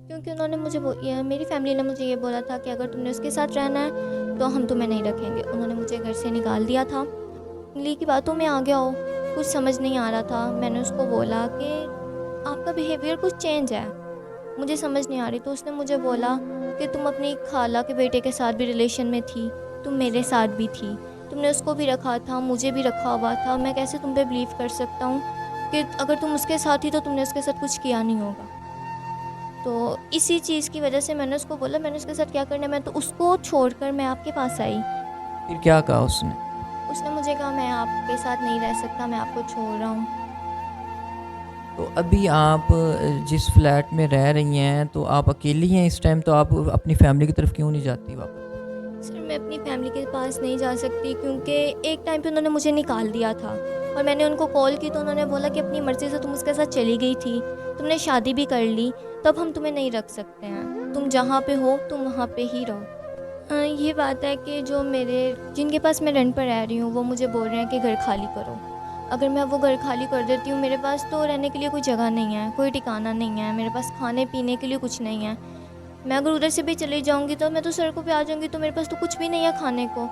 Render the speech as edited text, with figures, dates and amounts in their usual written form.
क्योंकि उन्होंने मुझे मेरी फैमिली ने मुझे ये बोला था कि अगर तुमने उसके साथ रहना है तो हम तुम्हें नहीं रखेंगे। उन्होंने मुझे घर से निकाल दिया था। फैमिली की बातों में आ गया हो, कुछ समझ नहीं आ रहा था। मैंने उसको बोला कि आपका बिहेवियर कुछ चेंज है, मुझे समझ नहीं आ रही। तो उसने मुझे बोला कि तुम अपनी खाला के बेटे के साथ भी रिलेशन में थी, तुम मेरे साथ भी थी, तुमने उसको भी रखा था, मुझे भी रखा हुआ था, मैं कैसे तुम पे बिलीव कर सकता हूँ कि अगर तुम उसके साथ थी तो तुमने उसके साथ कुछ किया नहीं होगा। तो इसी चीज़ की वजह से मैंने उसको बोला मैंने उसके साथ क्या करना है, मैं तो उसको छोड़कर मैं आपके पास आई। फिर क्या कहा उसने? उसने मुझे कहा मैं आपके साथ नहीं रह सकता, मैं आपको छोड़ रहा हूँ। तो अभी आप जिस फ्लैट में रह रही हैं, तो आप अकेली हैं इस टाइम, तो आप अपनी फैमिली की तरफ क्यों नहीं जाती वापस? सर मैं अपनी फैमिली के पास नहीं जा सकती क्योंकि एक टाइम पे उन्होंने मुझे निकाल दिया था और मैंने उनको कॉल की तो उन्होंने बोला कि अपनी मर्ज़ी से तुम उसके साथ चली गई थी, तुमने शादी भी कर ली, तब हम तुम्हें नहीं रख सकते हैं, तुम जहाँ पे हो तुम वहाँ पे ही रहो। ये बात है कि जो मेरे जिनके पास मैं रेंट पर रह रही हूँ वो मुझे बोल रहे हैं कि घर खाली करो। अगर मैं वो घर खाली कर देती हूँ, मेरे पास तो रहने के लिए कोई जगह नहीं है, कोई ठिकाना नहीं है, मेरे पास खाने पीने के लिए कुछ नहीं है। मैं अगर उधर से भी चली जाऊँगी तो मैं तो सड़कों पे आ जाऊँगी, तो मेरे पास तो कुछ भी नहीं है खाने को।